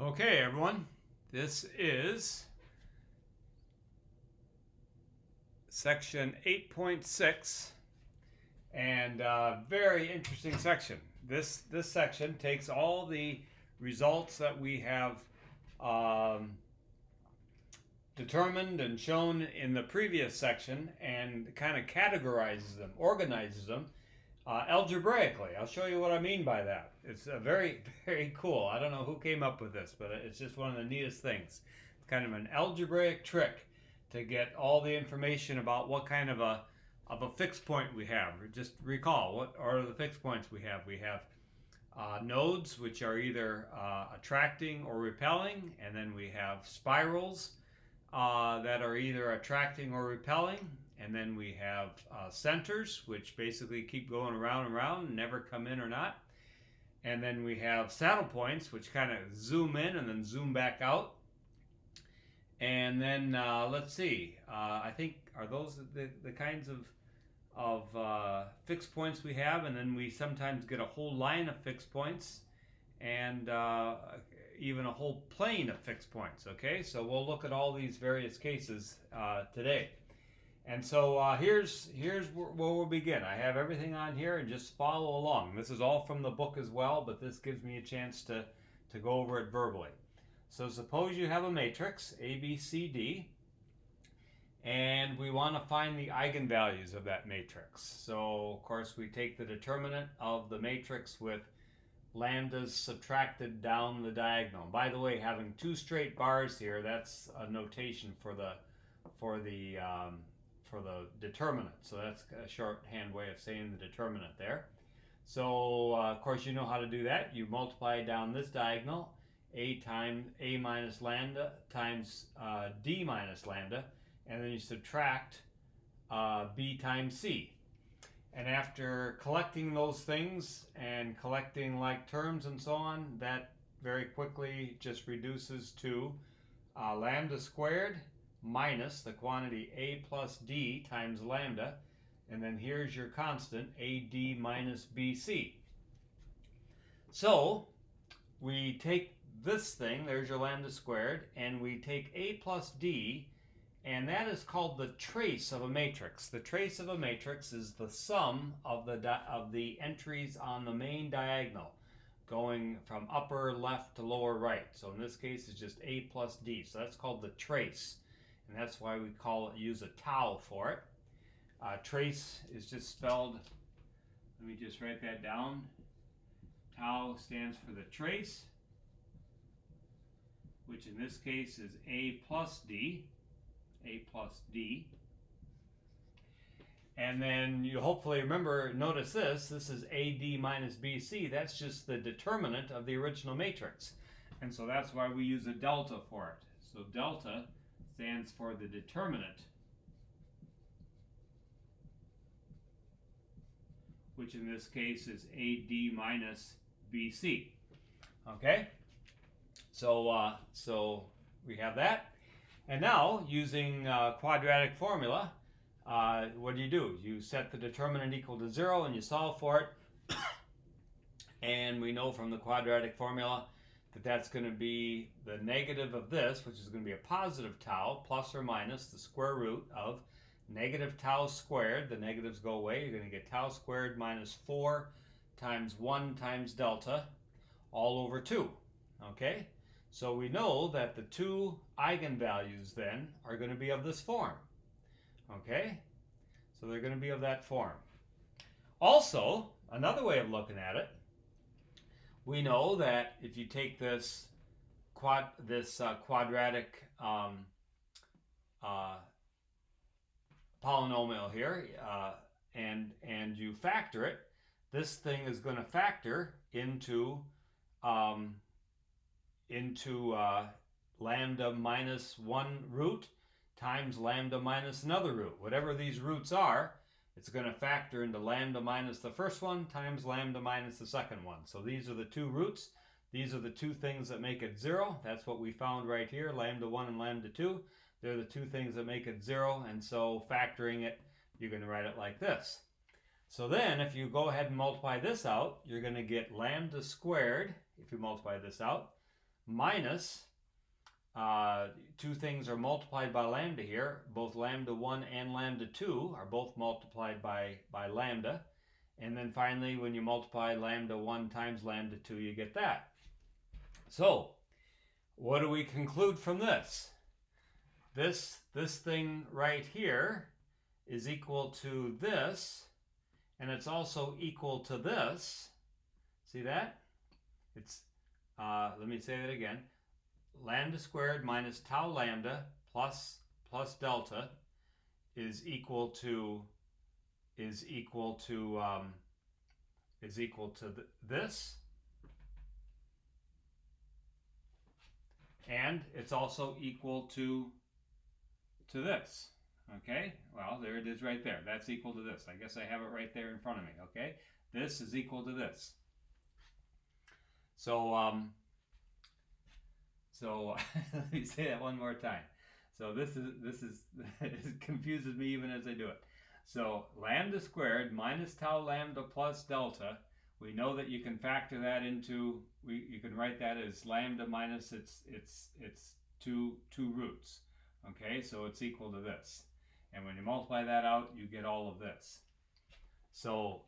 Okay, everyone, this is section 8.6 and very interesting section. This section takes all the results that we have determined and shown in the previous section and kind of categorizes them, organizes them algebraically. I'll show you what I mean by that. It's very, very cool. I don't know who came up with this, but it's just one of the neatest things. It's kind of an algebraic trick to get all the information about what kind of a fixed point we have. Just recall, what are the fixed points we have? We have nodes, which are either attracting or repelling, and then we have spirals that are either attracting or repelling, and then we have centers, which basically keep going around and around and never come in or not. And then we have saddle points, which kind of zoom in and then zoom back out. And then let's see, I think, are those the kinds of fixed points we have? And then we sometimes get a whole line of fixed points and even a whole plane of fixed points. Okay, so we'll look at all these various cases today. And so here's where we'll begin. I have everything on here, and just follow along. This is all from the book as well, but this gives me a chance to go over it verbally. So suppose you have a matrix, A, B, C, D, and we want to find the eigenvalues of that matrix. So, of course, we take the determinant of the matrix with lambdas subtracted down the diagonal. By the way, having two straight bars here, that's a notation for the determinant. So that's a shorthand way of saying the determinant there. So of course you know how to do that. You multiply down this diagonal, a minus lambda times d minus lambda, and then you subtract b times c. And after collecting those things and collecting like terms and so on, that very quickly just reduces to lambda squared minus the quantity a plus d times lambda, and then here's your constant ad minus bc. So we take this thing, there's your lambda squared, and we take a plus d, and that is called the trace of a matrix. The trace of a matrix is the sum of the entries on the main diagonal, going from upper left to lower right. So in this case it's just a plus d, so that's called the trace. And that's why we use a tau for it. Trace is just spelled, let me just write that down. Tau stands for the trace, which in this case is a plus d. And then you hopefully remember, notice this is AD minus BC. That's just the determinant of the original matrix. And so that's why we use a delta for it. So delta stands for the determinant, which in this case is AD minus BC. Okay? So we have that. And now, using quadratic formula, what do? You set the determinant equal to 0 and you solve for it. And we know from the quadratic formula that that's going to be the negative of this, which is going to be a positive tau, plus or minus the square root of negative tau squared. The negatives go away. You're going to get tau squared minus 4 times 1 times delta all over 2. Okay? So we know that the two eigenvalues then are going to be of this form. Okay? So they're going to be of that form. Also, another way of looking at it, we know that if you take this quadratic polynomial here and you factor it, this thing is going to factor into lambda minus one root times lambda minus another root. Whatever these roots are, it's going to factor into lambda minus the first one times lambda minus the second one. So these are the two roots. These are the two things that make it 0. That's what we found right here, lambda 1 and lambda 2. They're the two things that make it 0, and so factoring it, you're going to write it like this. So then if you go ahead and multiply this out, you're going to get lambda squared, if you multiply this out, minus, two things are multiplied by lambda here. Both lambda 1 and lambda 2 are both multiplied by lambda. And then finally, when you multiply lambda 1 times lambda 2, you get that. So, what do we conclude from this? This thing right here is equal to this, and it's also equal to this. See that? It's, let me say that again. Lambda squared minus tau lambda plus delta is equal to this, and it's also equal to this. Okay, well, there it is right there. That's equal to this. I guess I have it right there in front of me. Okay, this is equal to this. So let me say that one more time. So this is it confuses me even as I do it. So lambda squared minus tau lambda plus delta. We know that you can factor that into, you can write that as lambda minus its two roots. Okay, so it's equal to this. And when you multiply that out, you get all of this. So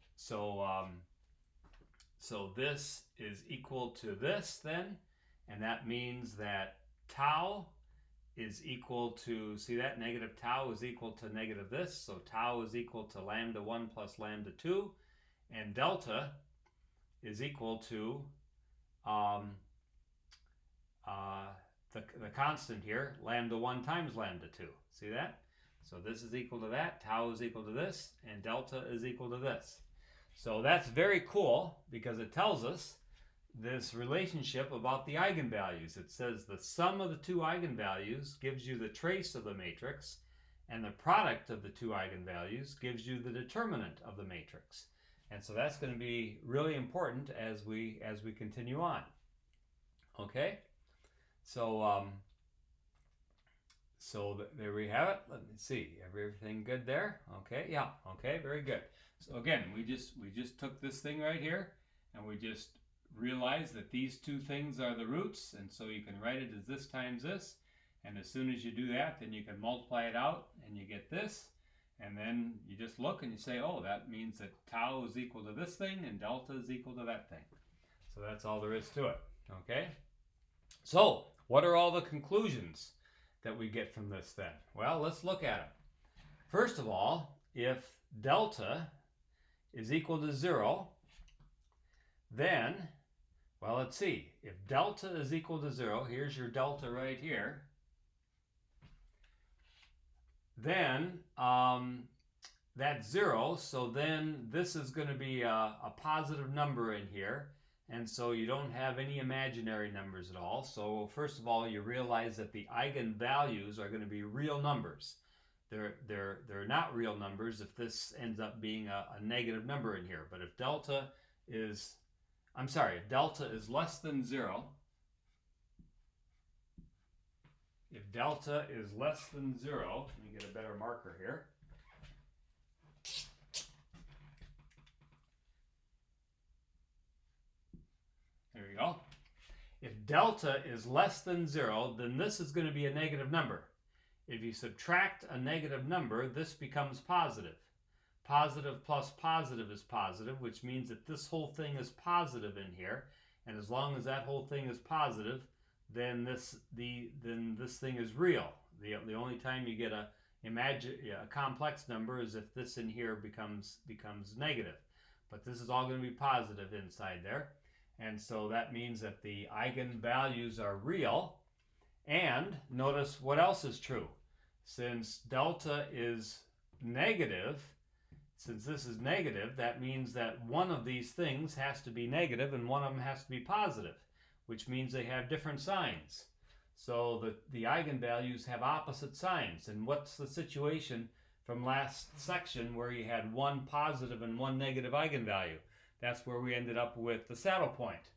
this is equal to this then, and that means that tau is equal to, see that, negative tau is equal to negative this, so tau is equal to lambda 1 plus lambda 2, and delta is equal to the constant here, lambda 1 times lambda 2. See that? So this is equal to that, tau is equal to this, and delta is equal to this. So that's very cool because it tells us this relationship about the eigenvalues. It says the sum of the two eigenvalues gives you the trace of the matrix, and the product of the two eigenvalues gives you the determinant of the matrix. And so that's going to be really important as we continue on. Okay? So there we have it. Let me see. Everything good there? Okay, yeah. Okay, very good. So again, we just took this thing right here, and we just realized that these two things are the roots, and so you can write it as this times this, and as soon as you do that, then you can multiply it out, and you get this, and then you just look and you say, oh, that means that tau is equal to this thing, and delta is equal to that thing. So that's all there is to it. Okay? So, what are all the conclusions that we get from this then? Well, let's look at it. First of all, if delta is equal to 0, then, well, let's see. If delta is equal to 0, here's your delta right here, then that's 0, so then this is going to be a positive number in here, and so you don't have any imaginary numbers at all. So first of all, you realize that the eigenvalues are going to be real numbers. They're not real numbers if this ends up being a negative number in here. But if delta is, if delta is less than 0, if delta is less than 0, let me get a better marker here. There we go. If delta is less than 0, then this is going to be a negative number. If you subtract a negative number, this becomes positive. Positive plus positive is positive, which means that this whole thing is positive in here. And as long as that whole thing is positive, then this thing is real. The only time you get a complex number is if this in here becomes negative. But this is all going to be positive inside there. And so that means that the eigenvalues are real. And notice what else is true. Since delta is negative, since this is negative, that means that one of these things has to be negative and one of them has to be positive, which means they have different signs. So the eigenvalues have opposite signs. And what's the situation from last section where you had one positive and one negative eigenvalue? That's where we ended up with the saddle point.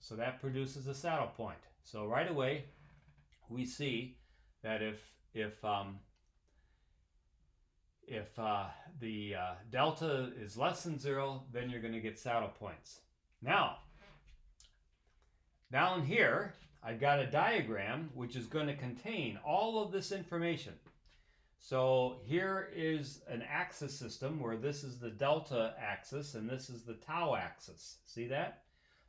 So that produces a saddle point. So right away, we see that if the delta is less than 0, then you're going to get saddle points. Now, down here, I've got a diagram which is going to contain all of this information. So here is an axis system where this is the delta axis and this is the tau axis. See that?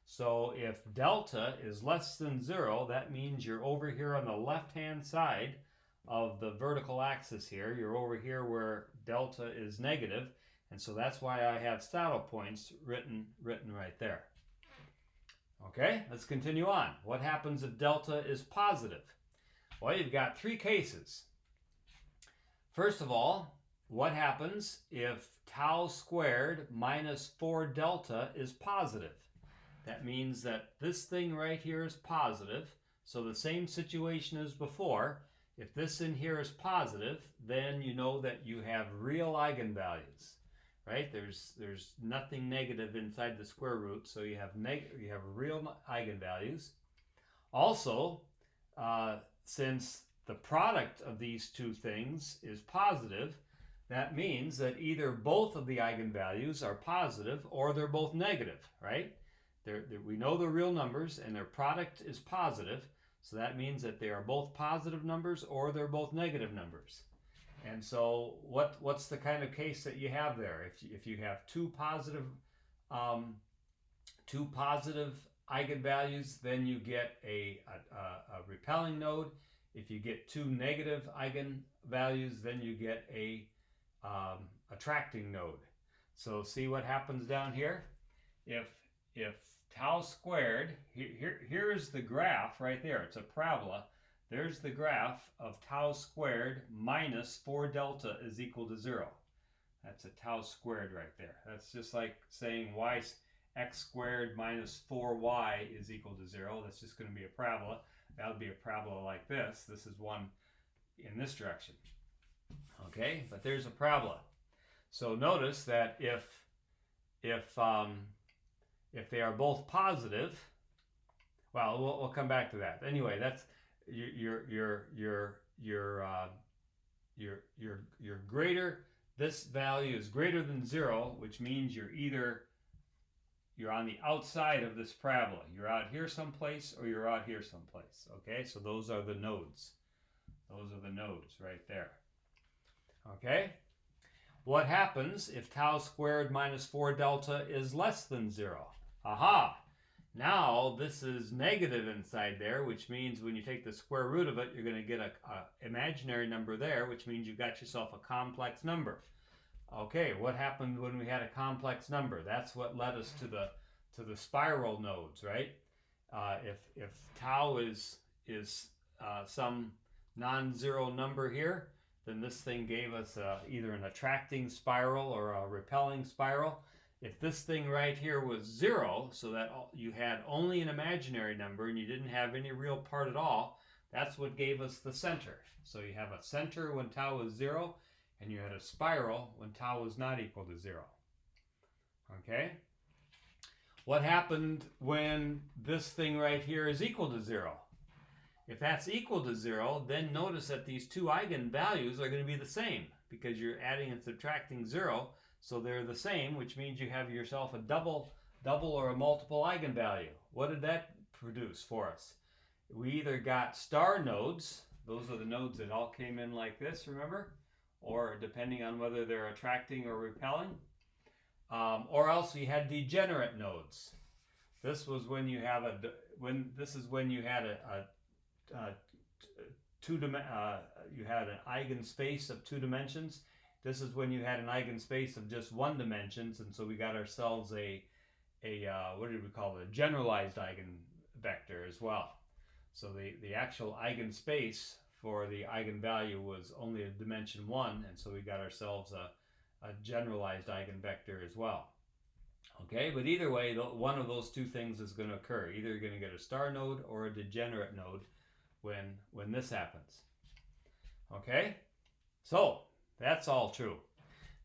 So if delta is less than 0, that means you're over here on the left-hand side of the vertical axis here. You're over here where delta is negative, and so that's why I have saddle points written right there. Okay, let's continue on. What happens if delta is positive? Well, you've got three cases. First of all, what happens if tau squared minus 4 delta is positive? That means that this thing right here is positive. So the same situation as before. If this in here is positive, then you know that you have real eigenvalues, right? There's nothing negative inside the square root, so you have real eigenvalues. Also, since the product of these two things is positive, that means that either both of the eigenvalues are positive or they're both negative, right? We know they're real numbers and their product is positive, so that means that they are both positive numbers or they're both negative numbers. And so what's the kind of case that you have there? If you have two positive eigenvalues, then you get a repelling node. If you get two negative eigenvalues, then you get a attracting node. So see what happens down here? If tau squared, here's the graph right there. It's a parabola. There's the graph of tau squared minus 4 delta is equal to 0. That's a tau squared right there. That's just like saying x squared minus 4y is equal to 0. That's just going to be a parabola. That would be a parabola like this. This is one in this direction. Okay, but there's a parabola. So notice that if they are both positive, well, we'll come back to that. Anyway, that's you're greater. This value is greater than 0, which means you're on the outside of this parabola. You're out here someplace or you're out here someplace. Okay, so those are the nodes. Those are the nodes right there. Okay, what happens if tau squared minus 4 delta is less than 0? Aha! Now this is negative inside there, which means when you take the square root of it, you're going to get a imaginary number there, which means you got yourself a complex number. Okay, what happened when we had a complex number? That's what led us to the spiral nodes, right? If tau is some non-zero number here, then this thing gave us either an attracting spiral or a repelling spiral. If this thing right here was 0, so that you had only an imaginary number and you didn't have any real part at all, that's what gave us the center. So you have a center when tau is 0, and you had a spiral when tau was not equal to 0. Okay? What happened when this thing right here is equal to 0? If that's equal to 0, then notice that these two eigenvalues are going to be the same because you're adding and subtracting 0, so they're the same, which means you have yourself a double or a multiple eigenvalue. What did that produce for us? We either got star nodes, those are the nodes that all came in like this, remember? Or depending on whether they're attracting or repelling, or else we had degenerate nodes. This was when you have you had an eigenspace of 2 dimensions. This is when you had an eigenspace of just 1 dimension, and so we got ourselves a what did we call it? A generalized eigenvector as well. So the actual eigenspace for the eigenvalue was only a dimension 1, and so we got ourselves a generalized eigenvector as well. Okay, but either way, one of those two things is going to occur. Either you're going to get a star node or a degenerate node when this happens. Okay, so that's all true.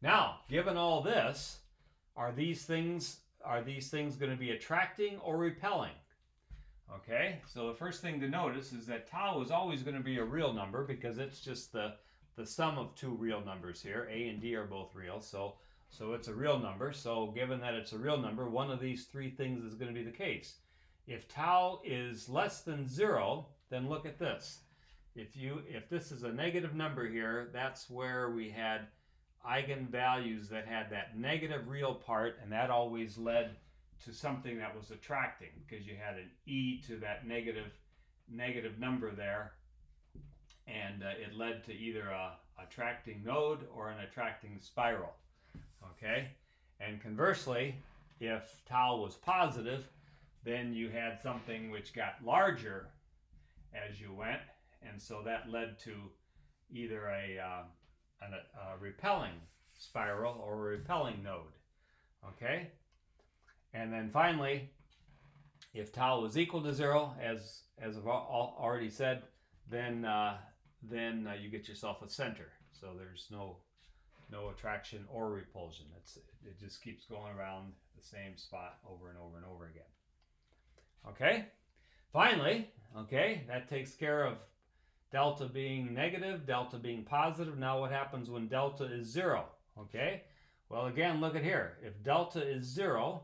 Now, given all this, are these things going to be attracting or repelling? Okay, so the first thing to notice is that tau is always going to be a real number because it's just the sum of two real numbers here. A and D are both real, so it's a real number. So given that it's a real number, one of these three things is going to be the case. If tau is less than 0, then look at this. If this is a negative number here, that's where we had eigenvalues that had that negative real part, and that always led to something that was attracting, because you had an e to that negative number there, and it led to either a attracting node or an attracting spiral. Okay, and conversely, if tau was positive, then you had something which got larger as you went, and so that led to either a repelling spiral or a repelling node. Okay, and then finally, if tau is equal to 0, as I've already said, then you get yourself a center. So there's no attraction or repulsion. It just keeps going around the same spot over and over and over again. Okay, finally, okay, that takes care of delta being negative, delta being positive. Now what happens when delta is 0? Okay, well, again, look at here. If delta is 0,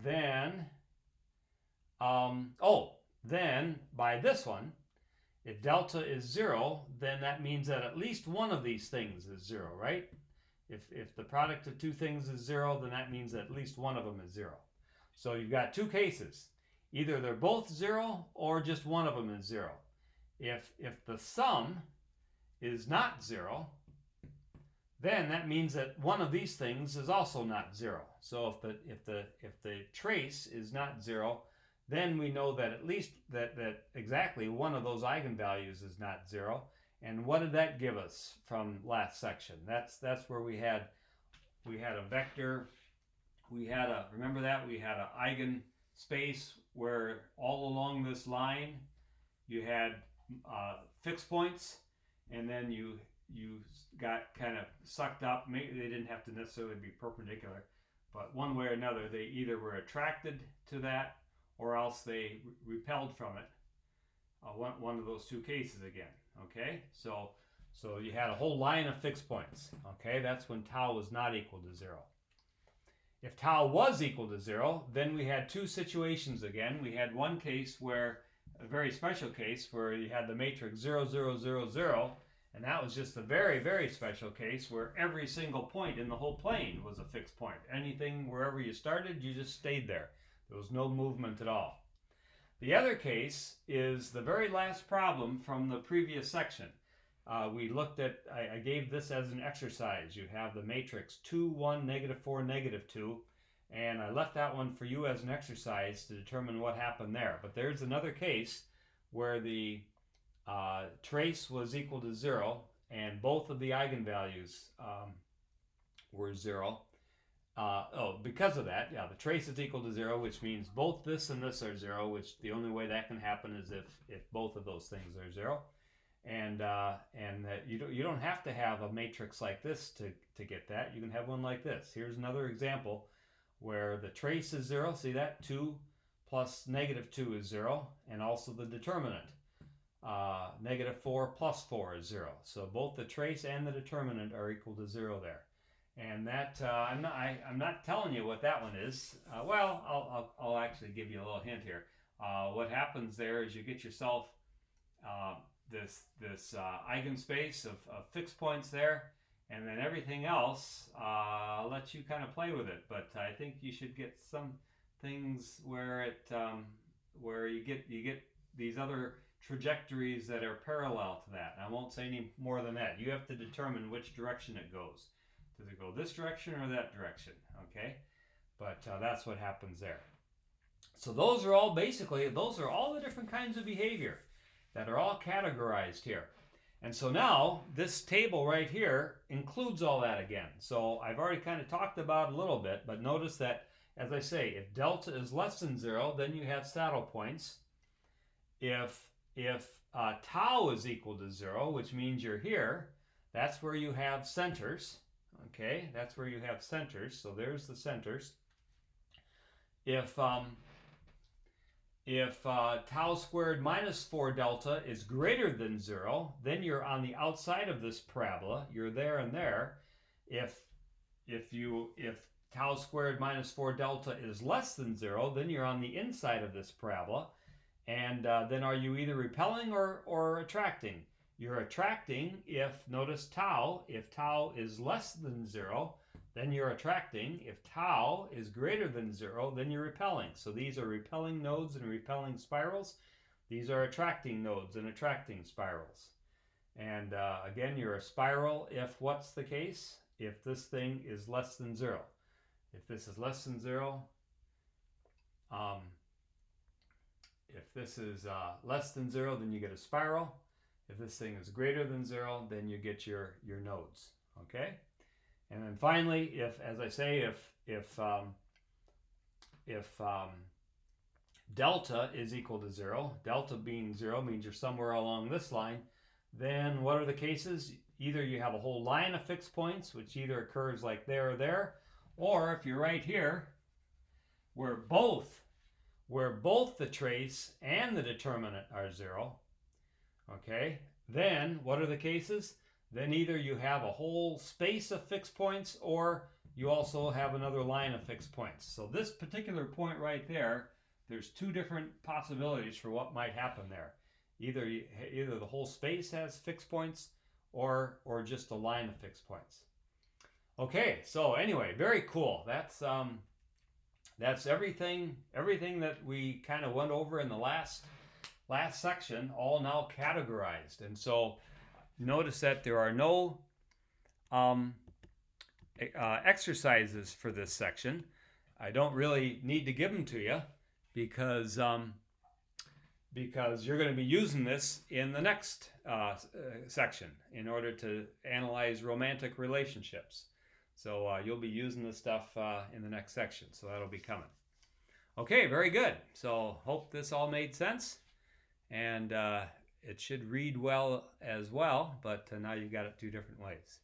then then by this one, if delta is 0, then that means that at least one of these things is 0, right? If the product of two things is 0, then that means that at least one of them is 0. So you've got two cases. Either they're both 0 or just one of them is 0. If the sum is not 0, then that means that one of these things is also not 0. So if the trace is not 0, then we know that at least that exactly one of those eigenvalues is not 0. And what did that give us from last section? That's where we had a vector. Remember that we had an eigenspace where all along this line you had fixed points, and then you got kind of sucked up. Maybe they didn't have to necessarily be perpendicular, but one way or another they either were attracted to that or else they repelled from it. One of those two cases again. Okay, so you had a whole line of fixed points. Okay, that's when tau was not equal to 0. If tau was equal to 0, then we had two situations again. We had one case where, a very special case, where you had the matrix 0, 0, 0, 0, and that was just a very, very special case where every single point in the whole plane was a fixed point. Anything, wherever you started, you just stayed there. There was no movement at all. The other case is the very last problem from the previous section. We looked at, I gave this as an exercise. You have the matrix 2, 1, -4, -2, and I left that one for you as an exercise to determine what happened there. But there's another case where the trace was equal to 0, and both of the eigenvalues were 0. Because of that, yeah, the trace is equal to 0, which means both this and this are 0, which the only way that can happen is if both of those things are 0. And you don't have to have a matrix like this to get that. You can have one like this. Here's another example where the trace is 0. See that? 2 plus -2 is 0, and also the determinant. -4 plus 4 is 0. So both the trace and the determinant are equal to 0 there. And that I'm not telling you what that one is. Well, I'll actually give you a little hint here. What happens there is you get yourself this eigenspace of fixed points there, and then everything else I'll let you kind of play with it. But I think you should get some things where where you get these other trajectories that are parallel to that. I won't say any more than that. You have to determine which direction it goes. Does it go this direction or that direction? Okay, but that's what happens there. So those are all the different kinds of behavior that are all categorized here. And so now this table right here includes all that again. So I've already kind of talked about it a little bit, but notice that, as I say, if delta is less than 0, then you have saddle points. If tau is equal to 0, which means you're here, that's where you have centers. Okay, that's where you have centers. So there's the centers. If tau squared minus 4 delta is greater than 0, then you're on the outside of this parabola. You're there and there. If tau squared minus 4 delta is less than 0, then you're on the inside of this parabola. And then are you either repelling or attracting? You're attracting if, notice tau, if tau is less than 0, then you're attracting. If tau is greater than 0, then you're repelling. So these are repelling nodes and repelling spirals. These are attracting nodes and attracting spirals. And again, you're a spiral if what's the case? If this thing is less than 0. If this is less than 0, if this is less than 0, then you get a spiral. If this thing is greater than 0, then you get your nodes. Okay? And then finally, if, as I say, if delta is equal to 0, delta being 0 means you're somewhere along this line, then what are the cases? Either you have a whole line of fixed points, which either occurs like there or there, or if you're right here, where both the trace and the determinant are 0, okay, then what are the cases? Then either you have a whole space of fixed points, or you also have another line of fixed points. So this particular point right there, there's two different possibilities for what might happen there. Either the whole space has fixed points, or just a line of fixed points. Okay, so anyway, very cool. That's everything that we kind of went over in the last section, all now categorized. And so notice that there are no exercises for this section. I don't really need to give them to you because you're going to be using this in the next section in order to analyze romantic relationships. So you'll be using this stuff in the next section, so that'll be coming. Okay, very good. So hope this all made sense, and it should read well as well, but now you've got it two different ways.